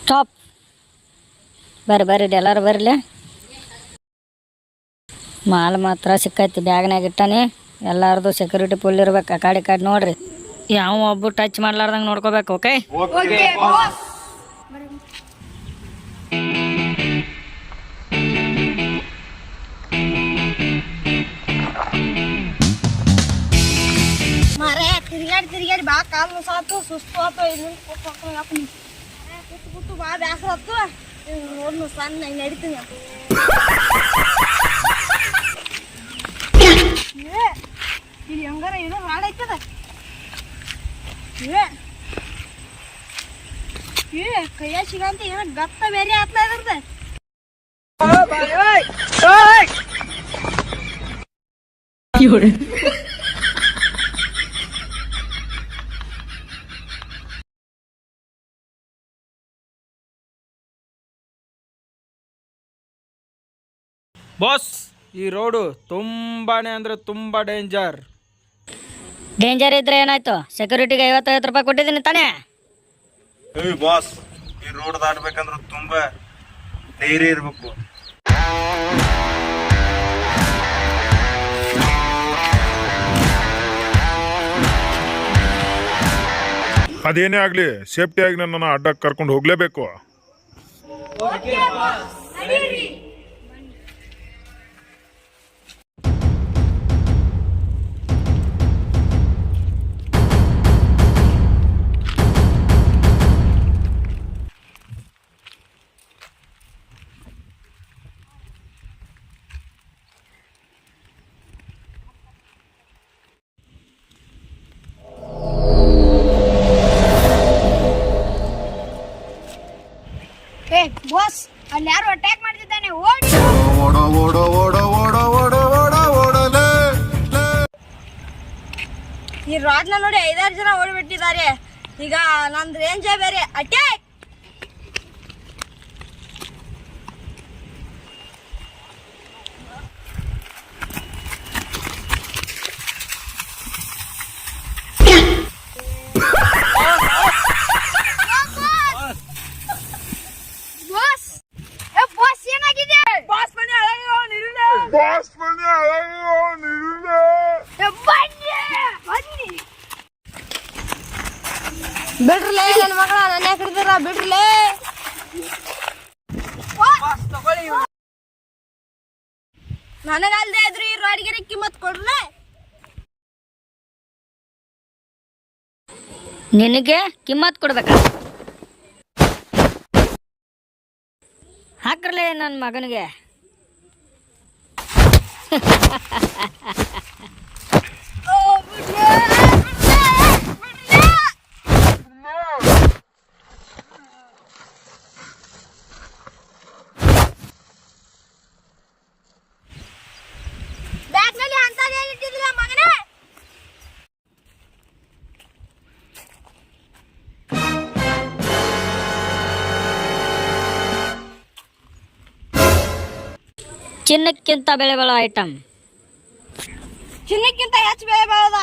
Stop. ಬರ್ರಿ ಎಲ್ಲರೂ ಬರ್ಲಿ. ಮಾಲ್ ಮಾತ್ರ ಸಿಕ್ಕೈತಿ, ಬ್ಯಾಗ್ನಾಗ ಇಟ್ಟಾನೆ. ಎಲ್ಲಾರ್ದು ಸೆಕ್ಯೂರಿಟಿ ಫುಲ್ ಇರ್ಬೇಕು. ಆ ಕಾಡಿ ನೋಡ್ರಿ, ಯಾವ ಒಬ್ಬ ಟಚ್ ಮಾಡ್ಲಾರ್ದಂಗೆ ನೋಡ್ಕೋಬೇಕು. ಓಕೆ ಮಾರೇ ತಿರ್ಗಾಡಿ ಬಾ ಕಾಲು ಸಾತು ಸುಸ್ತು ಆತು. ಇಲ್ಲಿ ಕೂತು ಬಾ ಬ್ಯಾಸರ ಆತು. ನೋಡ್ನು ಸಣ್ಣ ನಡೀತೀನಿ. ಇಲ್ಲಿ ಹಂಗಾರ ಏನೋ ಹಾಡೈತದ. ಕೈಯ ಸಿಗಂತ ಏನೋ ಗತ್ತ ಬೇರೆ ಆತ್ಲ ಇದ್ರದ. ಬಾಸ್, ಈ ರೋಡು ತುಂಬಾನೇ ಅಂದ್ರೆ ತುಂಬಾ ಡೇಂಜರ್ ಇದ್ರೆ ಏನಾಯ್ತು? ಸೆಕ್ಯೂರಿಟಿಗೆ 50 ರೂಪಾಯಿ ಕೊಟ್ಟಿದ್ದೀನಿ ತಾನೇ. ಬಾಸ್, ಈ ರೋಡ್ ದಾಟ್ಬೇಕಂದ್ರೆ ತುಂಬಾ ಧೈರ್ಯ ಇರ್ಬೇಕು. ಅದೇನೇ ಆಗ್ಲಿ ಸೇಫ್ಟಿಯಾಗಿ ನನ್ನನ್ನು ಅಡ್ಡಕ್ಕೆ ಕರ್ಕೊಂಡು ಹೋಗ್ಲೇಬೇಕು. ಬಾಸ್, ಅಲ್ಲಿ ಯಾರು ಅಟ್ಯಾಕ್ ಮಾಡ್ತಿದ್ದಾನೆ, ಓಡಿ. ಈ ರಾಡ್ನ ನೋಡಿ 5-6 ಜನ ಓಡಿಬಿಟ್ಟಿದ್ದಾರೆ. ಈಗ ನಂದು ರೇಂಜೇ ಬೇರೆ. ಅಟ್ಯಾಕ್. ಬಿಡ್ರಲೇ ನನ್ನ ಮಗಳ, ನನ್ನ ಯಾಕಿರ್ತಾರ ಬಿಡ್ರಲೇ. ನನಗಲ್ದೇ ಇದ್ರು ಈ ರೋಡ್ಗೆ ಕಿಮ್ಮತ್ ಕೊಡ್ರಲೇ. ನಿನಗೆ ಕಿಮ್ಮತ್ ಕೊಡ್ಬೇಕ? ಹಾಕ್ರಲೇ ನನ್ನ ಮಗನಿಗೆ. ಚಿನ್ನಕ್ಕಿಂತ ಬೆಲೆ ಬಾಳೋ ಐಟಮ್. ಚಿನ್ನಕ್ಕಿಂತ ಹೆಚ್ಚು ಬೆಲೆ ಬಾಳದ.